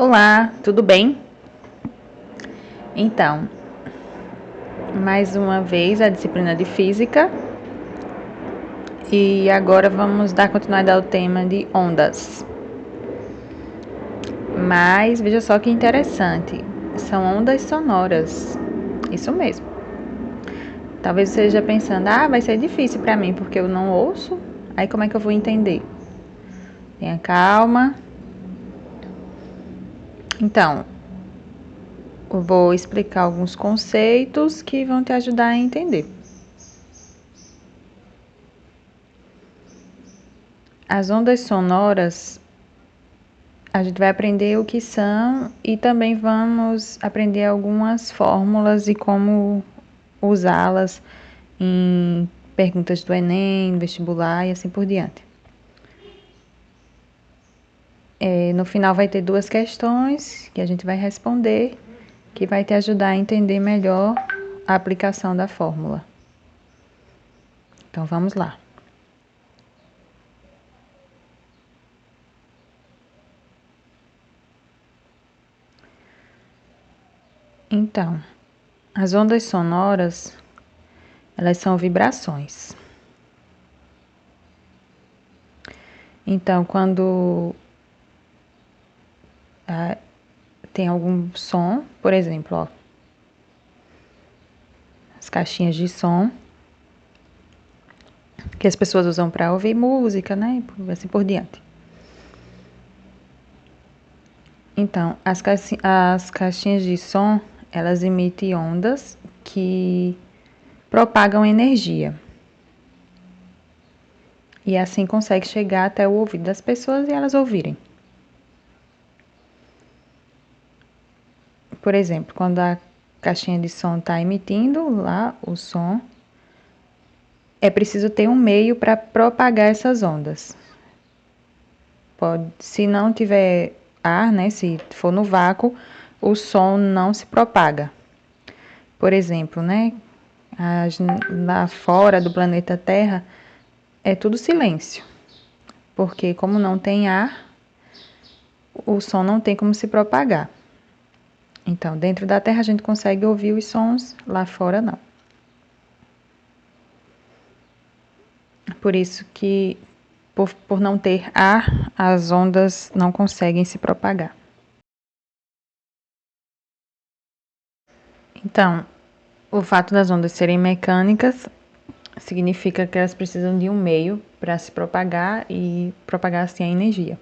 Olá, tudo bem? Então, mais uma vez a disciplina de física e agora vamos dar continuidade ao tema de ondas. Mas veja só que interessante, são ondas sonoras, isso mesmo. Talvez você esteja pensando, vai ser difícil para mim porque eu não ouço, aí como é que eu vou entender? Tenha calma. Então, eu vou explicar alguns conceitos que vão te ajudar a entender. As ondas sonoras, a gente vai aprender o que são e também vamos aprender algumas fórmulas e como usá-las em perguntas do Enem, vestibular e assim por diante. No final vai ter 2 questões que a gente vai responder, que vai te ajudar a entender melhor a aplicação da fórmula. Então vamos lá. Então, as ondas sonoras, elas são vibrações. Então, quando tem algum som, por exemplo, as caixinhas de som que as pessoas usam para ouvir música, né? Assim por diante. Então, as caixinhas de som, elas emitem ondas que propagam energia. E assim consegue chegar até o ouvido das pessoas e elas ouvirem. Por exemplo, quando a caixinha de som está emitindo lá o som, é preciso ter um meio para propagar essas ondas. Se não tiver ar, né, se for no vácuo, o som não se propaga. Por exemplo, né, lá fora do planeta Terra é tudo silêncio, porque como não tem ar, o som não tem como se propagar. Então, dentro da Terra a gente consegue ouvir os sons, lá fora não. Por isso que, por não ter ar, as ondas não conseguem se propagar. Então, o fato das ondas serem mecânicas significa que elas precisam de um meio para se propagar e propagar assim a energia.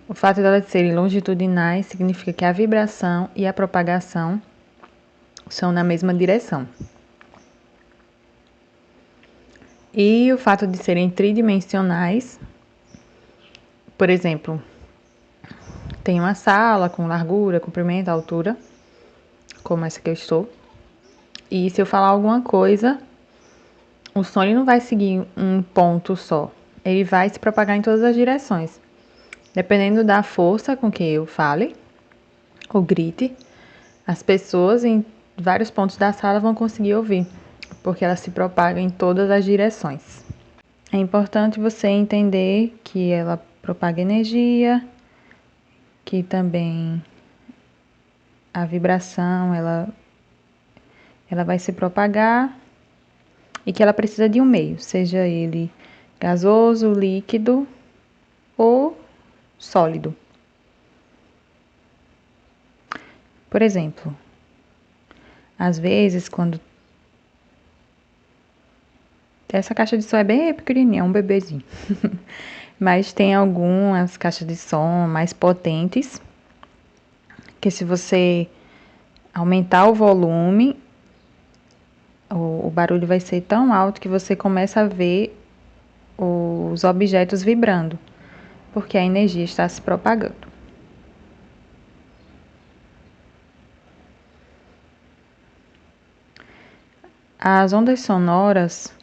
O fato de elas serem longitudinais significa que a vibração e a propagação são na mesma direção. E o fato de serem tridimensionais, por exemplo, tem uma sala com largura, comprimento, altura, como essa que eu estou, e se eu falar alguma coisa, o som ele não vai seguir um ponto só, ele vai se propagar em todas as direções. Dependendo da força com que eu fale ou grite, as pessoas em vários pontos da sala vão conseguir ouvir, porque ela se propaga em todas as direções. É importante você entender que ela propaga energia, que também a vibração ela vai se propagar e que ela precisa de um meio, seja ele gasoso, líquido ou sólido. Por exemplo, às vezes quando essa caixa de som é bem pequenininha, é um bebezinho. Mas tem algumas caixas de som mais potentes, que se você aumentar o volume, o barulho vai ser tão alto que você começa a ver os objetos vibrando, porque a energia está se propagando. As ondas sonoras,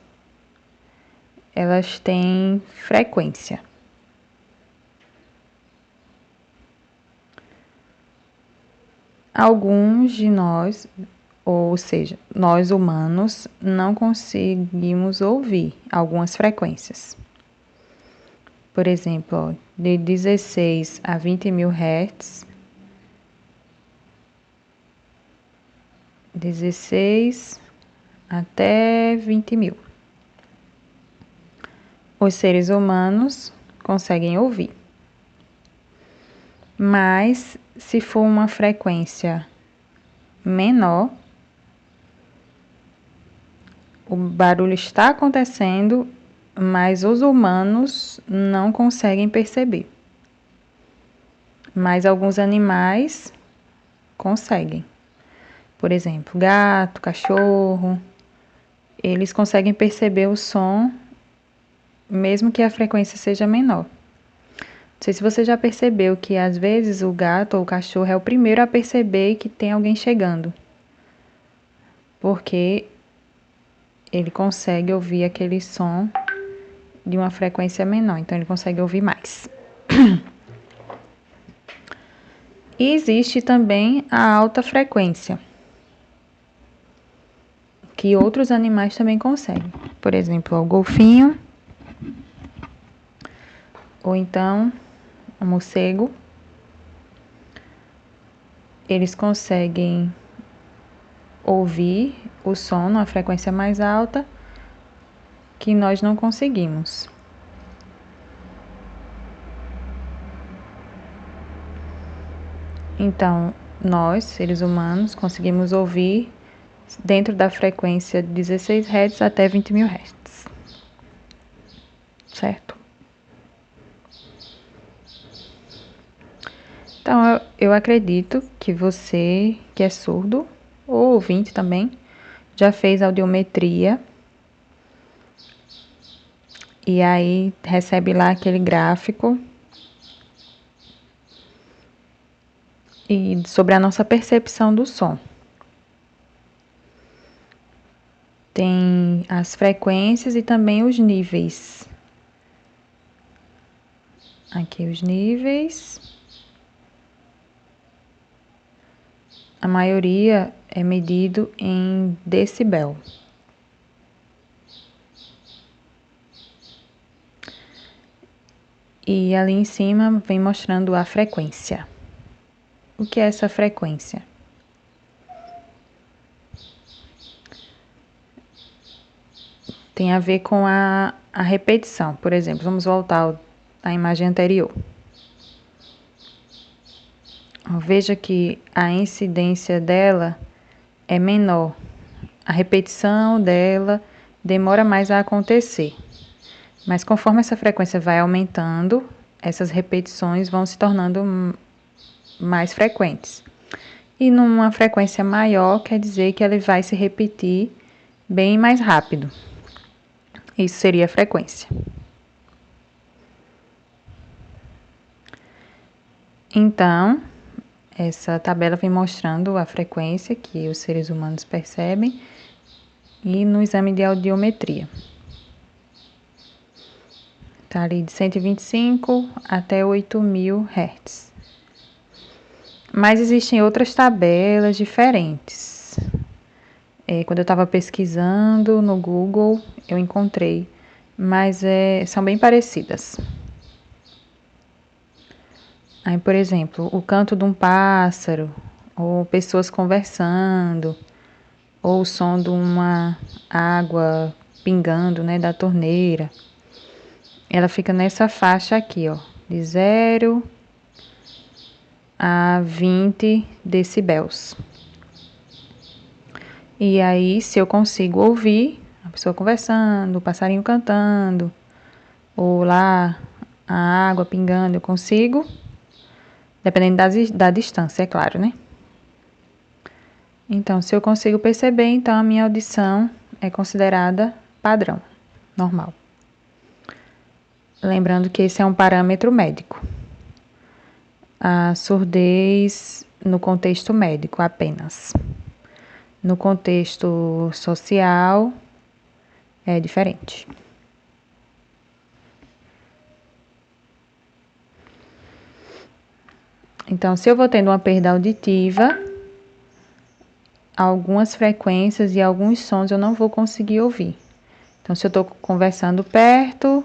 elas têm frequência. Alguns de nós, ou seja, nós humanos, não conseguimos ouvir algumas frequências. Por exemplo, ó, de 16 a 20 mil Hz, 16 até 20 mil. Os seres humanos conseguem ouvir. Mas, se for uma frequência menor, o barulho está acontecendo, mas os humanos não conseguem perceber. Mas alguns animais conseguem. Por exemplo, gato, cachorro, eles conseguem perceber o som, mesmo que a frequência seja menor. Não sei se você já percebeu que às vezes o gato ou o cachorro é o primeiro a perceber que tem alguém chegando, porque ele consegue ouvir aquele som de uma frequência menor, então ele consegue ouvir mais. E existe também a alta frequência, que outros animais também conseguem. Por exemplo, o golfinho, ou então o morcego. Eles conseguem ouvir o som numa frequência mais alta que nós não conseguimos. Então, nós, seres humanos, conseguimos ouvir dentro da frequência de 16 Hz até 20 mil Hz. Certo? Então, eu acredito que você, que é surdo, ou ouvinte também, já fez audiometria. E aí recebe lá aquele gráfico e sobre a nossa percepção do som. Tem as frequências e também os níveis. Aqui os níveis. A maioria é medido em decibel. E ali em cima vem mostrando a frequência. O que é essa frequência? Tem a ver com a repetição. Por exemplo, vamos voltar à imagem anterior. Veja que a incidência dela é menor. A repetição dela demora mais a acontecer. Mas conforme essa frequência vai aumentando, essas repetições vão se tornando mais frequentes. E numa frequência maior, quer dizer que ela vai se repetir bem mais rápido. Isso seria a frequência. Então, essa tabela vem mostrando a frequência que os seres humanos percebem e no exame de audiometria. Está ali de 125 até 8.000 Hz. Mas existem outras tabelas diferentes. Quando eu estava pesquisando no Google, eu encontrei, mas são bem parecidas. Aí, por exemplo, o canto de um pássaro, ou pessoas conversando, ou o som de uma água pingando, né, da torneira. Ela fica nessa faixa aqui, ó, de 0 a 20 decibéis. E aí, se eu consigo ouvir a pessoa conversando, o passarinho cantando, ou lá a água pingando, eu consigo, dependendo da distância, é claro, né? Então, se eu consigo perceber, então a minha audição é considerada padrão, normal. Lembrando que esse é um parâmetro médico. A surdez no contexto médico apenas. No contexto social é diferente. Então, se eu vou tendo uma perda auditiva, algumas frequências e alguns sons eu não vou conseguir ouvir. Então, se eu estou conversando perto,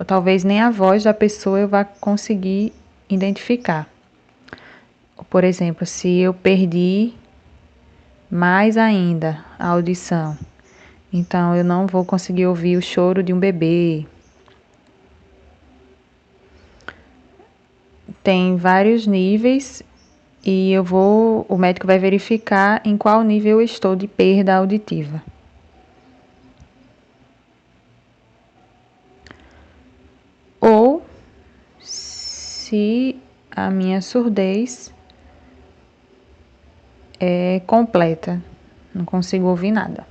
talvez nem a voz da pessoa eu vá conseguir identificar. Por exemplo, se eu perdi mais ainda a audição, então eu não vou conseguir ouvir o choro de um bebê. Tem vários níveis e o médico vai verificar em qual nível eu estou de perda auditiva. Ou se a minha surdez é completa, não consigo ouvir nada.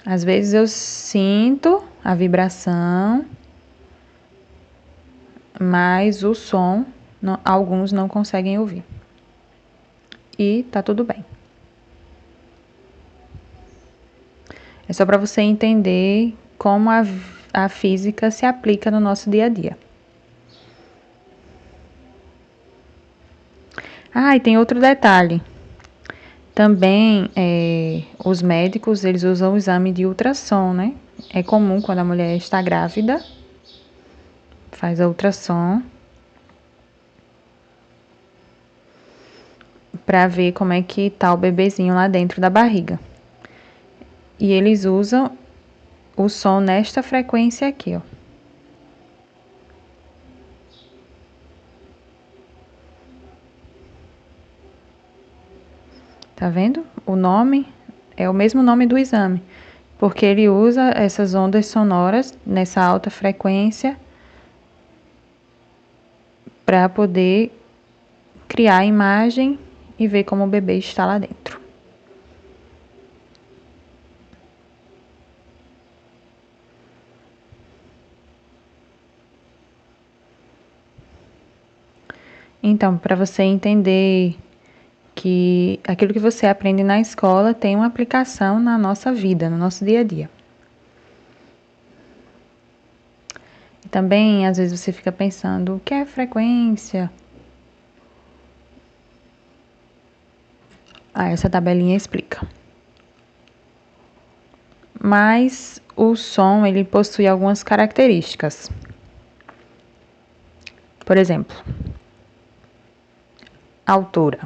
Às vezes eu sinto a vibração, mas o som, alguns não conseguem ouvir. E tá tudo bem. É só para você entender como a física se aplica no nosso dia a dia. Ah, e tem outro detalhe. Também os médicos eles usam o exame de ultrassom, né? É comum quando a mulher está grávida, faz a ultrassom para ver como é que tá o bebezinho lá dentro da barriga. E eles usam o som nesta frequência aqui, ó. Tá vendo? O nome é o mesmo nome do exame, porque ele usa essas ondas sonoras nessa alta frequência para poder criar a imagem e ver como o bebê está lá dentro. Então, para você entender que aquilo que você aprende na escola tem uma aplicação na nossa vida, no nosso dia a dia. E também, às vezes, você fica pensando, o que é frequência? Essa tabelinha explica. Mas o som, ele possui algumas características. Por exemplo, altura.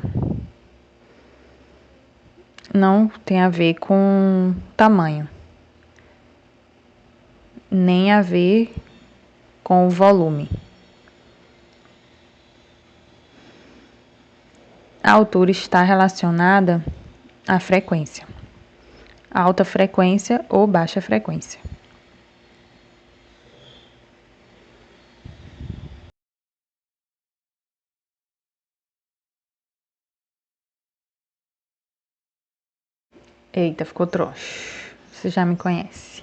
Não tem a ver com tamanho, nem a ver com o volume. A altura está relacionada à frequência, alta frequência ou baixa frequência. Eita, ficou troncho. Você já me conhece.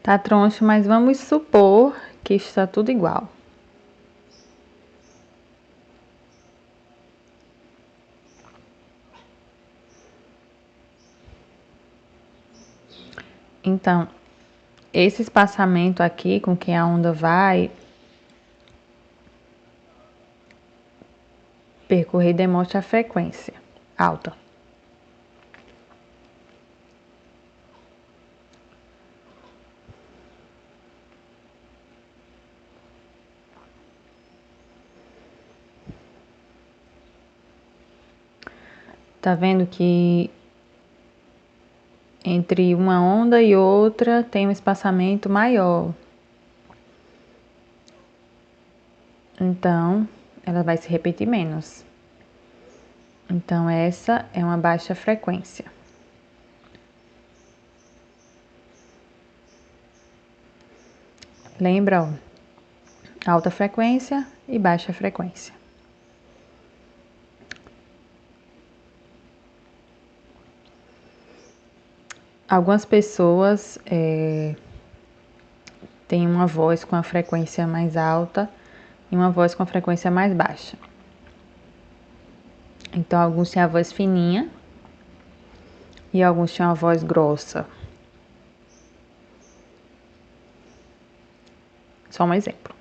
Tá troncho, mas vamos supor que está tudo igual. Então, esse espaçamento aqui com que a onda vai percorrer demonstra a frequência alta. Tá vendo que entre uma onda e outra tem um espaçamento maior. Então, ela vai se repetir menos. Então, essa é uma baixa frequência. Lembra, ó, alta frequência e baixa frequência. Algumas pessoas têm uma voz com a frequência mais alta e uma voz com a frequência mais baixa. Então, alguns têm a voz fininha e alguns têm a voz grossa. Só um exemplo.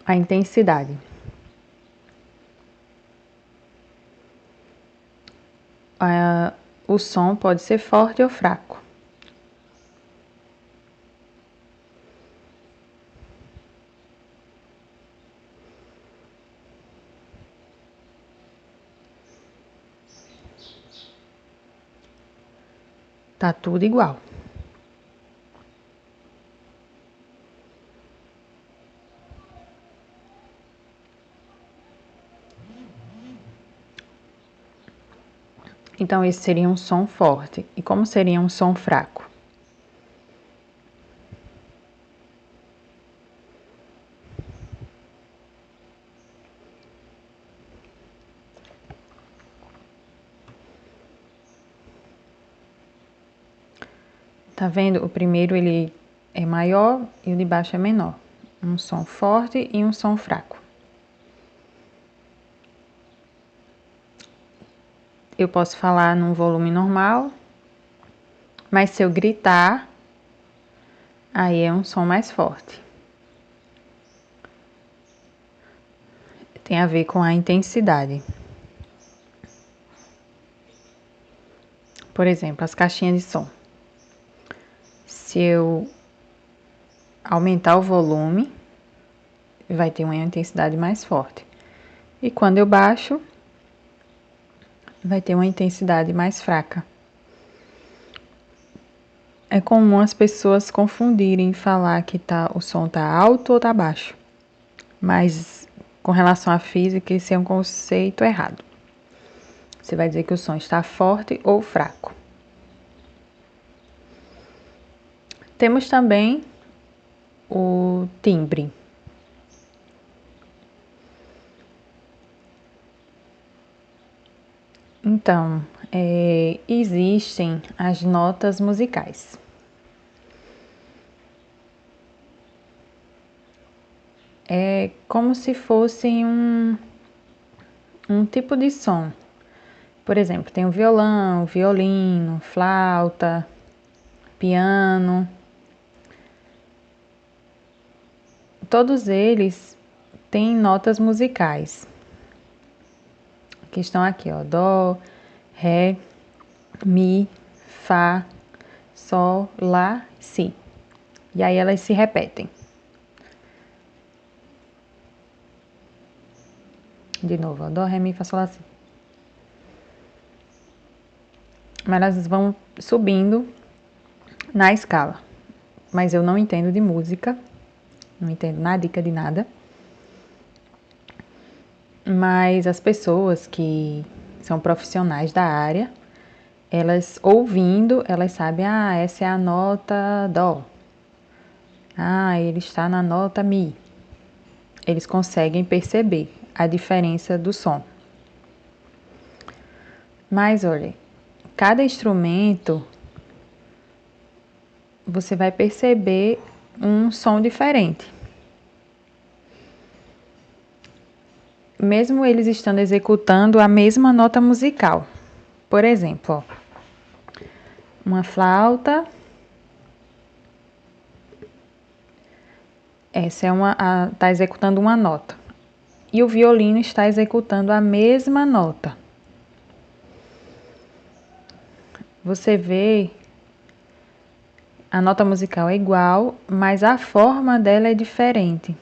A intensidade. O som pode ser forte ou fraco. Tá tudo igual. Então, esse seria um som forte. E como seria um som fraco? Tá vendo? O primeiro ele é maior e o de baixo é menor. Um som forte e um som fraco. Eu posso falar num volume normal, mas se eu gritar, aí é um som mais forte. Tem a ver com a intensidade. Por exemplo, as caixinhas de som. Se eu aumentar o volume, vai ter uma intensidade mais forte. E quando eu baixo, vai ter uma intensidade mais fraca. É comum as pessoas confundirem e falar que o som tá alto ou tá baixo. Mas com relação à física, esse é um conceito errado. Você vai dizer que o som está forte ou fraco. Temos também o timbre. Então, existem as notas musicais. É como se fossem um tipo de som. Por exemplo, tem o violão, o violino, flauta, piano. Todos eles têm notas musicais. Que estão aqui, ó, dó, ré, mi, fá, sol, lá, si. E aí elas se repetem. De novo, ó, dó, ré, mi, fá, sol, lá, si. Mas elas vão subindo na escala. Mas eu não entendo de música, não entendo nada de nada. Mas as pessoas que são profissionais da área, elas ouvindo, elas sabem, essa é a nota dó. Ele está na nota mi. Eles conseguem perceber a diferença do som. Mas olha, cada instrumento você vai perceber um som diferente. Mesmo eles estando executando a mesma nota musical. Por exemplo, ó, uma flauta. Essa está executando uma nota. E o violino está executando a mesma nota. Você vê, a nota musical é igual, mas a forma dela é diferente.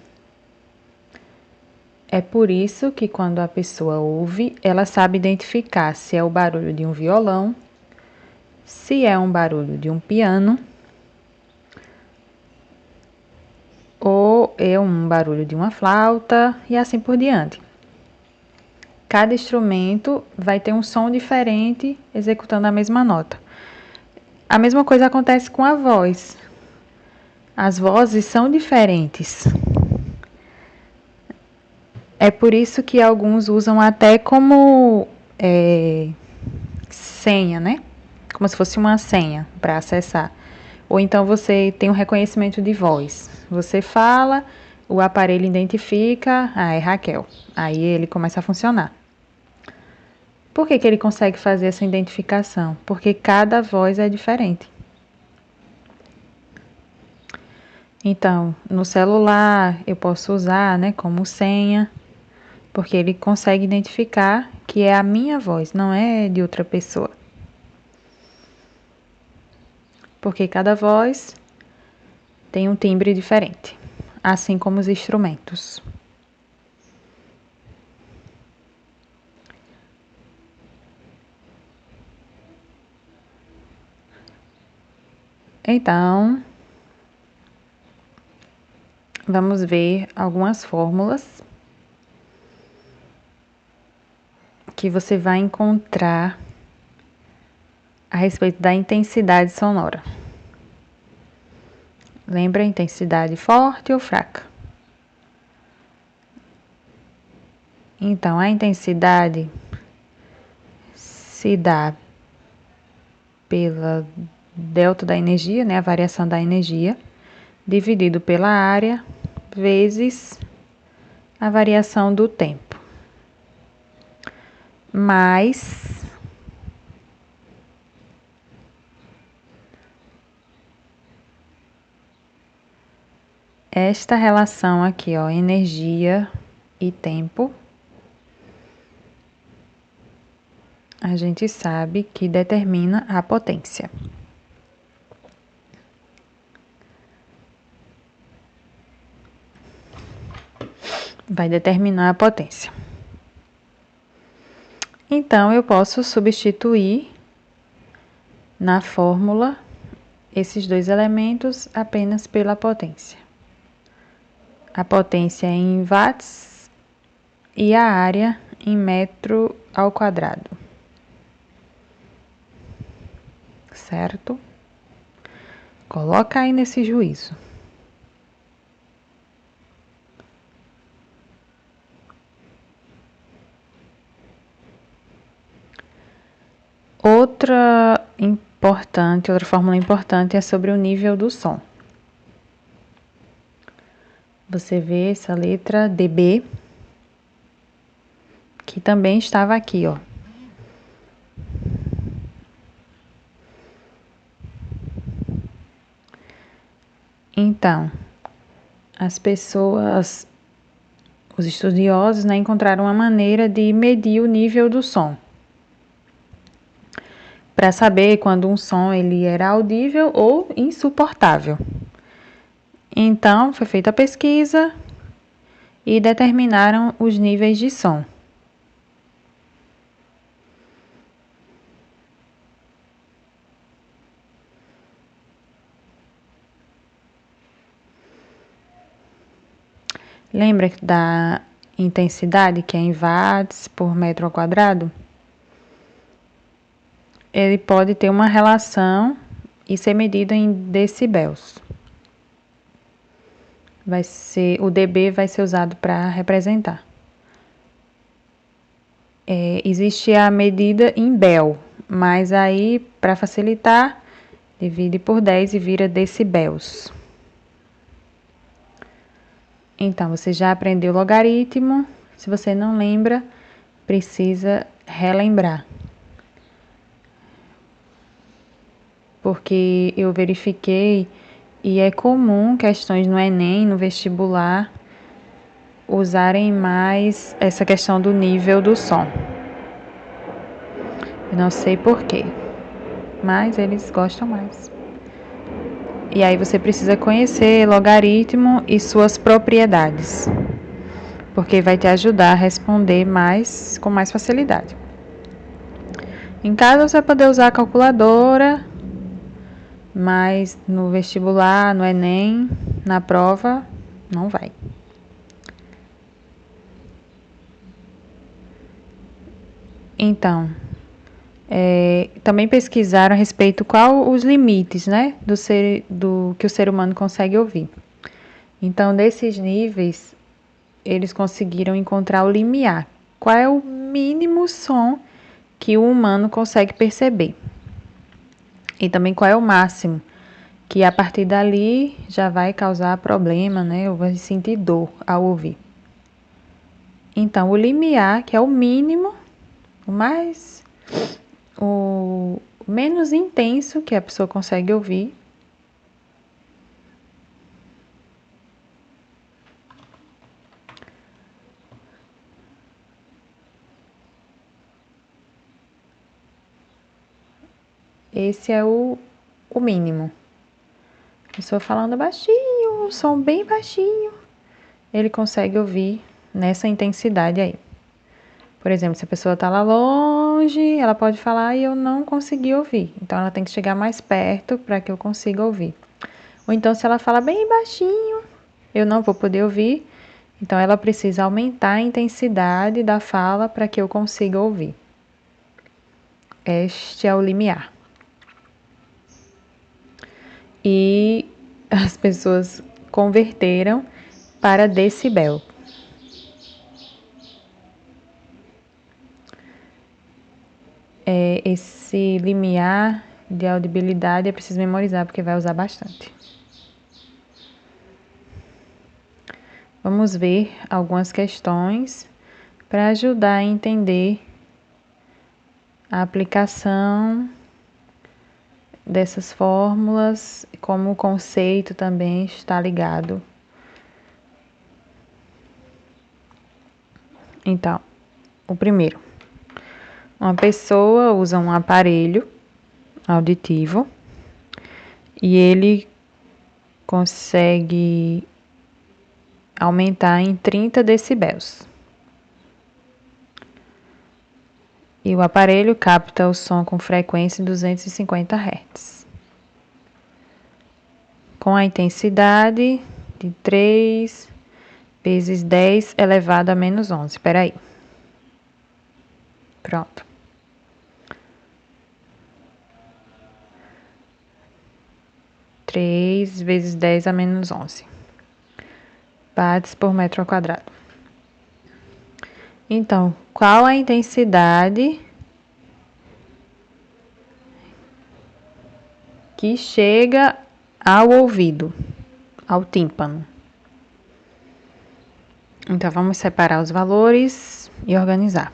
É por isso que quando a pessoa ouve, ela sabe identificar se é o barulho de um violão, se é um barulho de um piano, ou é um barulho de uma flauta e assim por diante. Cada instrumento vai ter um som diferente executando a mesma nota. A mesma coisa acontece com a voz. As vozes são diferentes. É por isso que alguns usam até como senha, né? Como se fosse uma senha para acessar. Ou então você tem um reconhecimento de voz. Você fala, o aparelho identifica, é Raquel. Aí ele começa a funcionar. Por que ele consegue fazer essa identificação? Porque cada voz é diferente. Então, no celular eu posso usar, né, como senha, porque ele consegue identificar que é a minha voz, não é de outra pessoa. Porque cada voz tem um timbre diferente, assim como os instrumentos. Então, vamos ver algumas fórmulas que você vai encontrar a respeito da intensidade sonora. Lembra a intensidade forte ou fraca? Então, a intensidade se dá pela delta da energia, né, a variação da energia, dividido pela área, vezes a variação do tempo. Mais esta relação aqui, ó, energia e tempo, a gente sabe que determina a potência. Vai determinar a potência. Então, eu posso substituir na fórmula esses dois elementos apenas pela potência. A potência em watts e a área em metro ao quadrado. Certo? Coloca aí nesse juízo. Outra fórmula importante é sobre o nível do som. Você vê essa letra dB, que também estava aqui, ó. Então, os estudiosos, né, encontraram uma maneira de medir o nível do som, para saber quando um som ele era audível ou insuportável. Então, foi feita a pesquisa e determinaram os níveis de som. Lembra da intensidade, que é em watts por metro ao quadrado? Ele pode ter uma relação e ser medido em decibéis. O dB vai ser usado para representar. Existe a medida em bel, mas aí, para facilitar, divide por 10 e vira decibéis. Então, você já aprendeu o logaritmo. Se você não lembra, precisa relembrar. Porque eu verifiquei e é comum questões no Enem, no vestibular, usarem mais essa questão do nível do som. Eu não sei porquê, mas eles gostam mais. E aí você precisa conhecer logaritmo e suas propriedades, porque vai te ajudar a responder com mais facilidade. Em casa você vai poder usar a calculadora, mas no vestibular, no Enem, na prova, não vai. Então, também pesquisaram a respeito qual os limites, né, do que o ser humano consegue ouvir. Então, desses níveis, eles conseguiram encontrar o limiar. Qual é o mínimo som que o humano consegue perceber? E também qual é o máximo, que a partir dali já vai causar problema, né, ou vai sentir dor ao ouvir. Então, o limiar, que é o mínimo, o menos intenso que a pessoa consegue ouvir, esse é o mínimo. A pessoa falando baixinho, som bem baixinho, ele consegue ouvir nessa intensidade aí. Por exemplo, se a pessoa está lá longe, ela pode falar e eu não consegui ouvir. Então, ela tem que chegar mais perto para que eu consiga ouvir. Ou então, se ela fala bem baixinho, eu não vou poder ouvir. Então, ela precisa aumentar a intensidade da fala para que eu consiga ouvir. Este é o limiar. E as pessoas converteram para decibel. Esse limiar de audibilidade é preciso memorizar, porque vai usar bastante. Vamos ver algumas questões para ajudar a entender a aplicação dessas fórmulas, como o conceito também está ligado. Então, o primeiro. Uma pessoa usa um aparelho auditivo e ele consegue aumentar em 30 decibéis. E o aparelho capta o som com frequência 250 Hz. Com a intensidade de 3 vezes 10 elevado a menos 11. Espera aí. Pronto. 3 vezes 10 a menos 11 watts por metro quadrado. Então, qual a intensidade que chega ao ouvido, ao tímpano? Então, vamos separar os valores e organizar.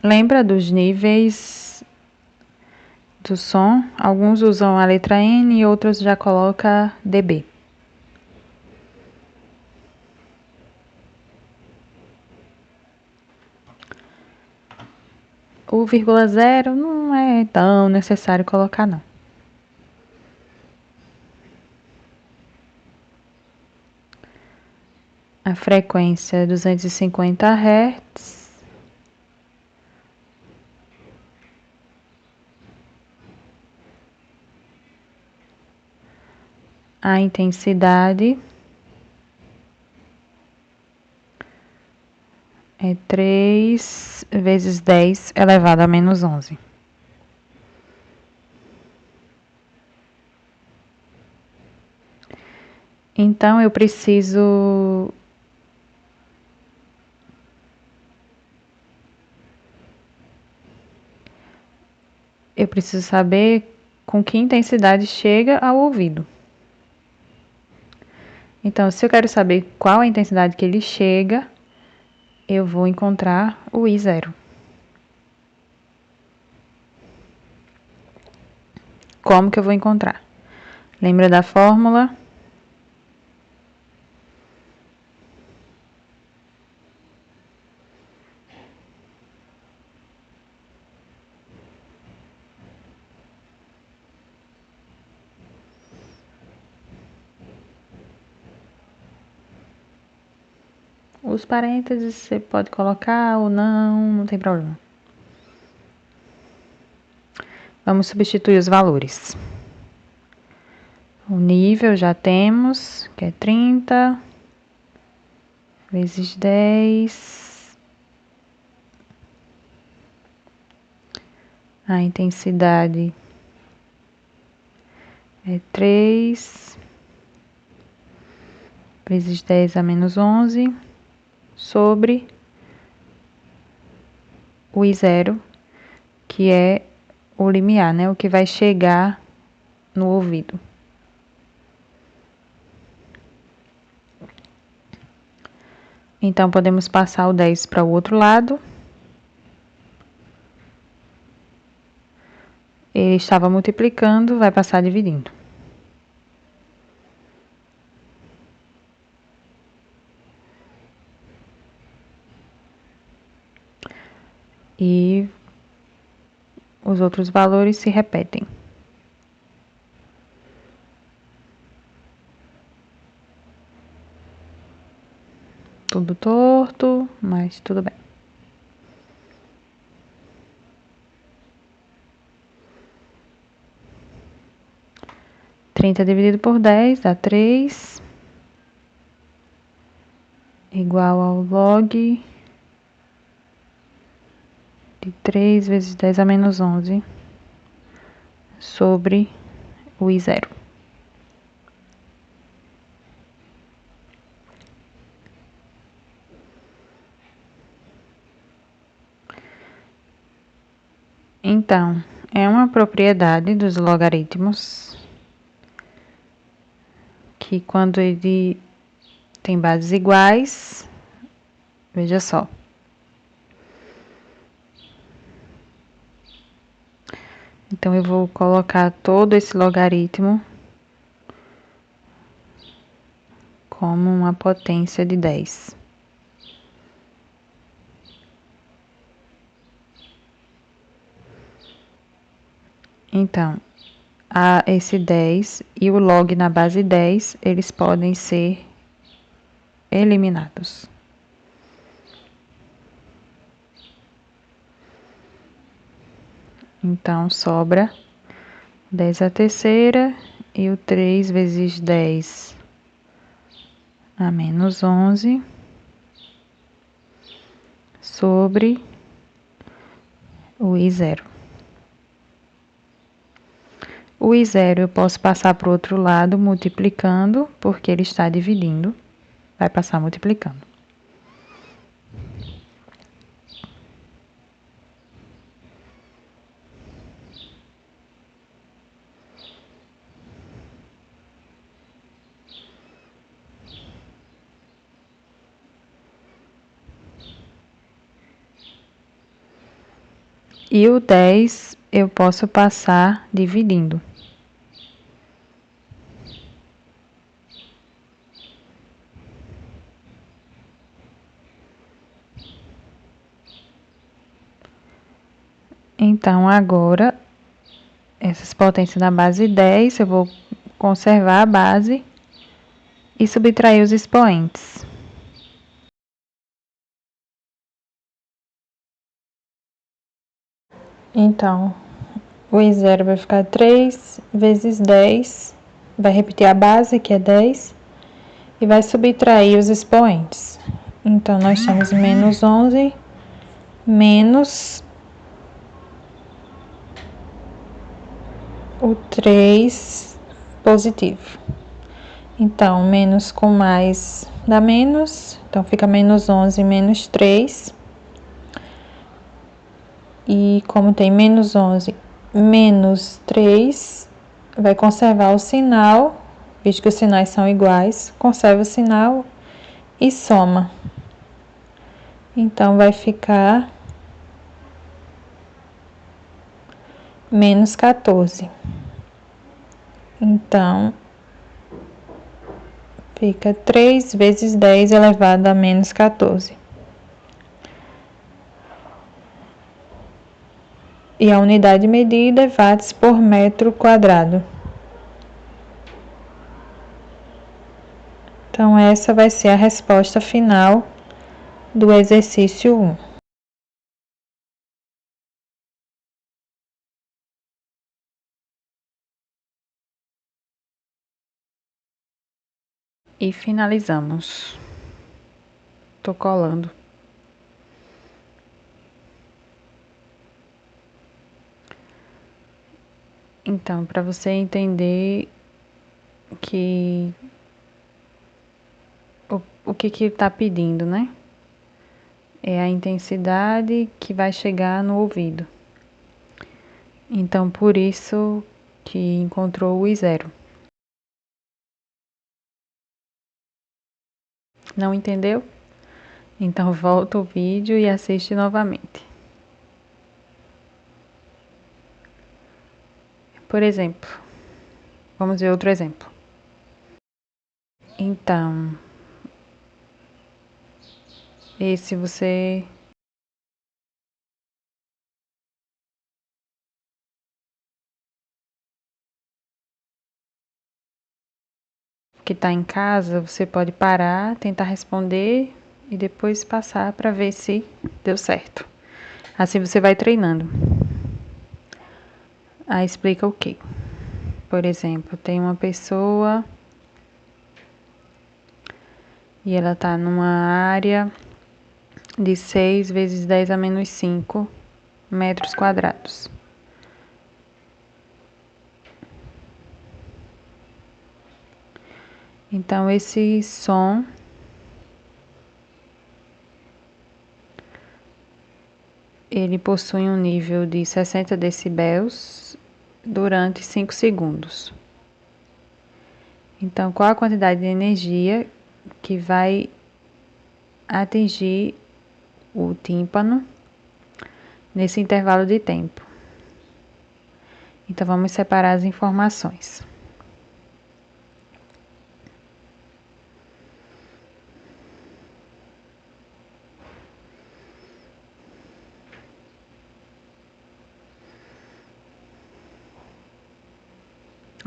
Lembra dos níveis do som? Alguns usam a letra N e outros já colocam dB. O vírgula zero não é tão necessário colocar, não. A frequência é 250 Hz. A intensidade é 3 vezes 10 elevado a menos 11. Então, eu preciso saber com que intensidade chega ao ouvido. Então, se eu quero saber qual a intensidade que ele chega, eu vou encontrar o I0. Como que eu vou encontrar? Lembra da fórmula? Os parênteses você pode colocar ou não, não tem problema. Vamos substituir os valores. O nível já temos, que é 30 vezes 10. A intensidade é 3 vezes 10 a menos 11 sobre o I0, que é o limiar, né? O que vai chegar no ouvido. Então, podemos passar o 10 para o outro lado. ele estava multiplicando, vai passar dividindo. E os outros valores se repetem. Tudo torto, mas tudo bem. 30 dividido por 10 dá 3, igual ao log de 3 vezes 10 a menos 11 sobre o I0. Então, é uma propriedade dos logaritmos que quando ele tem bases iguais, veja só. Então, eu vou colocar todo esse logaritmo como uma potência de 10. Então, esse 10 e o log na base 10, eles podem ser eliminados. Então, sobra 10 à terceira e o 3 vezes 10 a menos 11 sobre o I0. O I0 eu posso passar para o outro lado multiplicando, porque ele está dividindo, vai passar multiplicando. E o 10 eu posso passar dividindo. Então, agora, essas potências na base 10, eu vou conservar a base e subtrair os expoentes. Então, o I0 vai ficar 3 vezes 10, vai repetir a base, que é 10, e vai subtrair os expoentes. Então, nós temos menos 11, menos o 3 positivo. Então, menos com mais dá menos, então fica menos 11 menos 3. E como tem menos 11 menos 3, vai conservar o sinal, visto que os sinais são iguais, conserva o sinal e soma. Então, vai ficar menos 14. Então, fica 3 vezes 10 elevado a menos 14. E a unidade medida é watts por metro quadrado. Então, essa vai ser a resposta final do exercício 1. E finalizamos. Tô colando. Então, para você entender que o que ele está pedindo, né? É a intensidade que vai chegar no ouvido. Então, por isso que encontrou o I0. Não entendeu? Então, volta o vídeo e assiste novamente. Por exemplo, vamos ver outro exemplo. Então, esse você que está em casa, você pode parar, tentar responder e depois passar para ver se deu certo. Assim você vai treinando. Aí explica o quê? Por exemplo, tem uma pessoa e ela está numa área de 6 vezes 10 a menos 5 metros quadrados. Então, esse som ele possui um nível de 60 decibéis durante 5 segundos. Então, qual a quantidade de energia que vai atingir o tímpano nesse intervalo de tempo? Então, vamos separar as informações.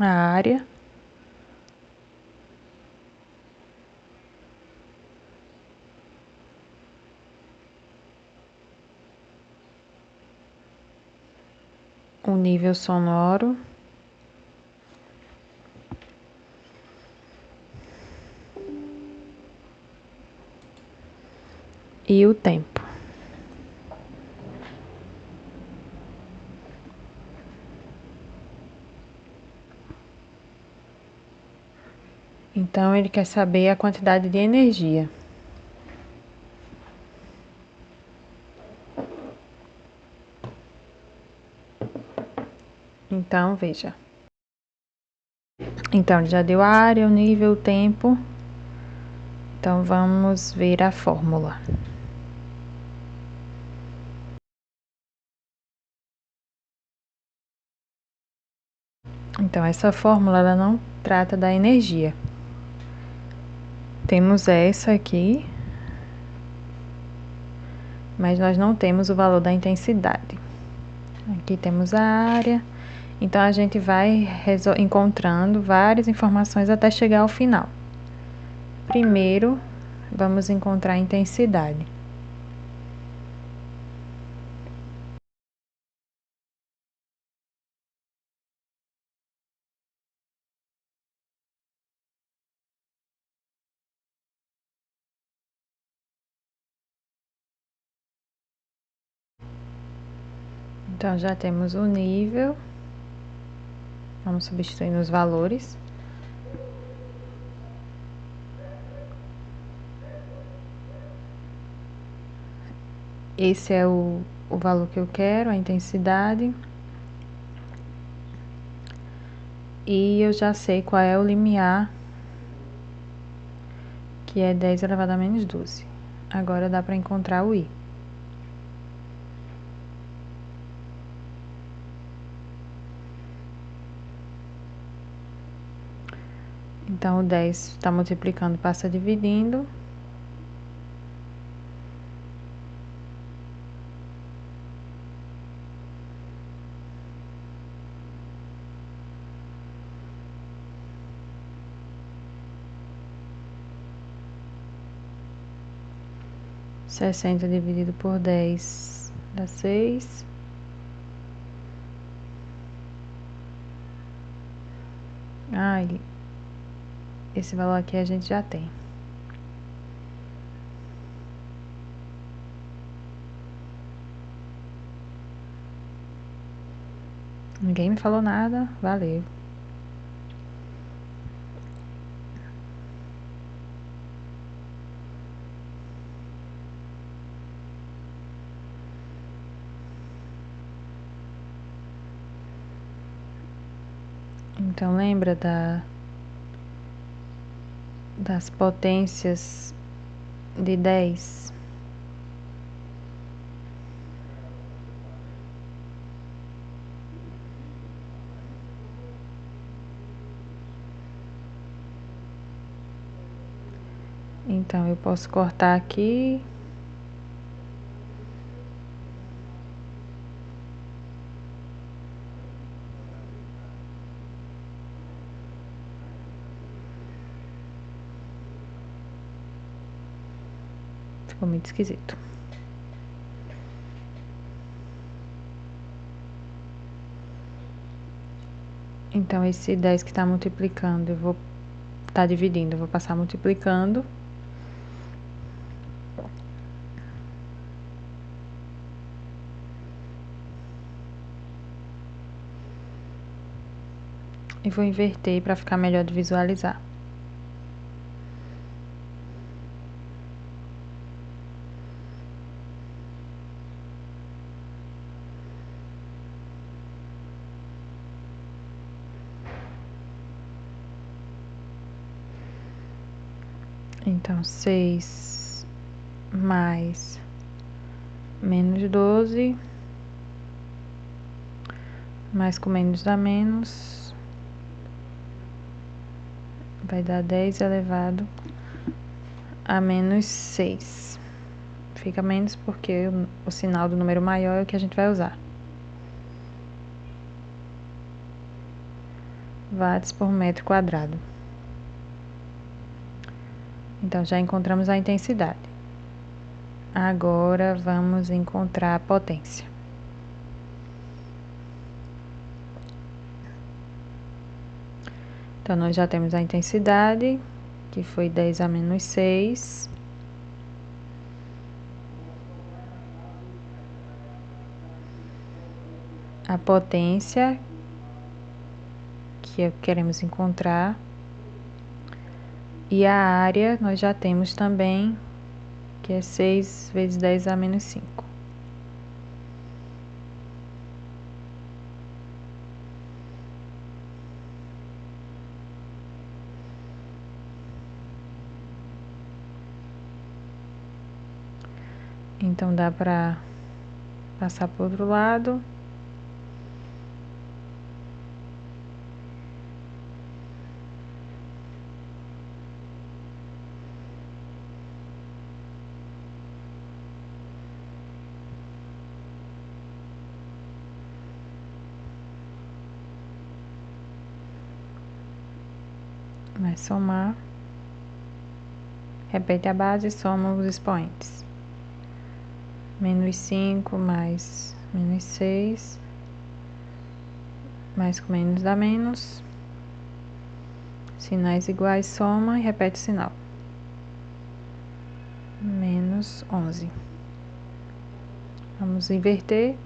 A área, o nível sonoro e o tempo. Então, ele quer saber a quantidade de energia. Então, veja. Então, já deu a área, o nível, o tempo. Então, vamos ver a fórmula. Então, essa fórmula ela não trata da energia. Temos essa aqui, mas nós não temos o valor da intensidade. Aqui temos a área. Então, a gente vai encontrando várias informações até chegar ao final. Primeiro, vamos encontrar a intensidade. Então, já temos o nível. Vamos substituir nos valores. Esse é o valor que eu quero, a intensidade. E eu já sei qual é o limiar, que é 10 elevado a menos 12. Agora dá para encontrar o I. Então, o 10 está multiplicando, passa dividindo. Sessenta dividido por 10 dá 6. Esse valor aqui a gente já tem. Ninguém me falou nada, valeu. Então, lembra das potências de 10? Então, eu posso cortar aqui. Ficou muito esquisito. Então, esse 10 que tá multiplicando, eu vou tá dividindo, eu vou passar multiplicando. E vou inverter para ficar melhor de visualizar. Então, 6 mais menos 12, mais com menos dá menos, vai dar 10 elevado a menos 6. Fica menos porque o sinal do número maior é o que a gente vai usar. Watts por metro quadrado. Então, já encontramos a intensidade. Agora, vamos encontrar a potência. Então, nós já temos a intensidade, que foi 10 a menos 6. A potência, que queremos encontrar. E a área, nós já temos também, que é 6 vezes 10 a menos 5. Então, dá para passar para o outro lado. Vai somar. Repete a base e soma os expoentes. Menos 5 mais menos 6. Mais com menos dá menos. Sinais iguais, soma e repete o sinal. Menos 11. Vamos inverter.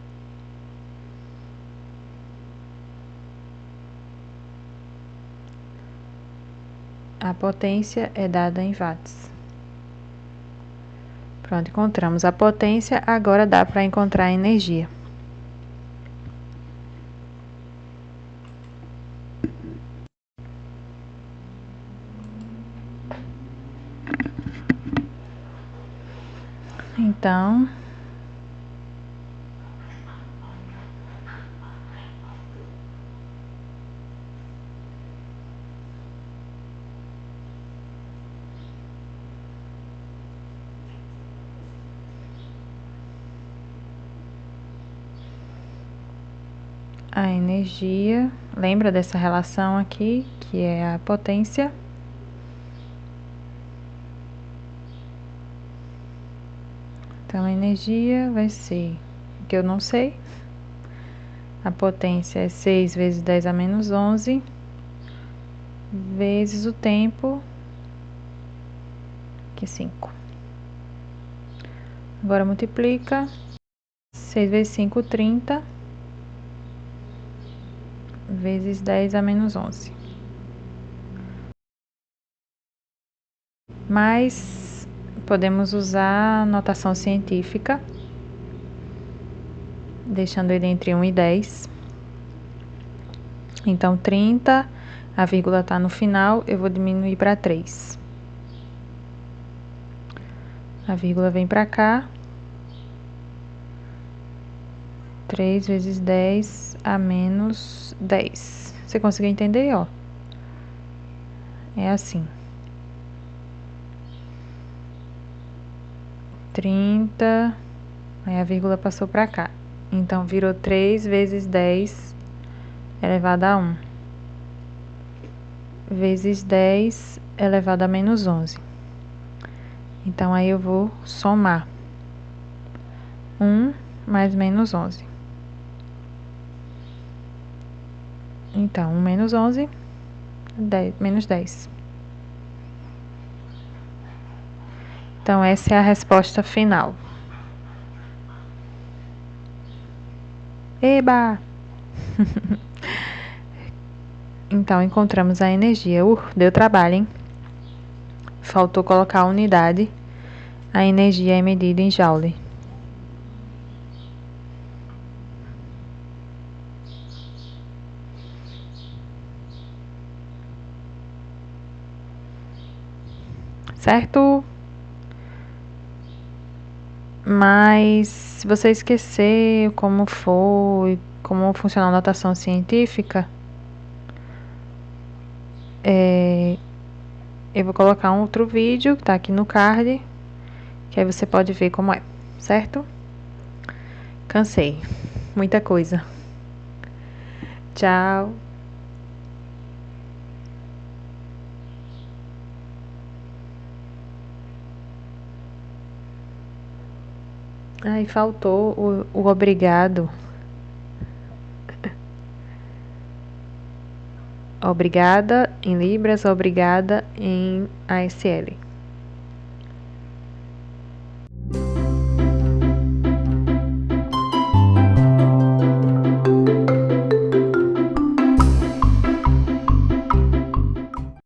A potência é dada em watts. Pronto, encontramos a potência, agora dá para encontrar a energia. Então, a energia, lembra dessa relação aqui, que é a potência. Então, a energia vai ser, que eu não sei, a potência é 6 vezes 10 a menos 11, vezes o tempo, que é 5. Agora, multiplica, 6 vezes 5, 30, vezes 10 a menos 11. Mas, podemos usar a notação científica, deixando ele entre 1 e 10. Então, 30, a vírgula está no final, eu vou diminuir para 3. A vírgula vem para cá. 3 vezes 10 a menos 10. Você conseguiu entender, ó? É assim. 30, aí a vírgula passou para cá. Então, virou 3 vezes 10 elevado a 1. Vezes 10 elevado a menos 11. Então, aí eu vou somar 1 mais menos 11. Então, 1 menos 11, 10, menos 10. Então, essa é a resposta final. Eba! Então, encontramos a energia. Deu trabalho, hein? Faltou colocar a unidade. A energia é medida em joule. Certo? Mas se você esquecer como foi, como funciona a notação científica, eu vou colocar um outro vídeo que tá aqui no card, que aí você pode ver como é, certo? Cansei. Muita coisa. Tchau. Ai, faltou o obrigado. Obrigada em Libras, obrigada em ASL.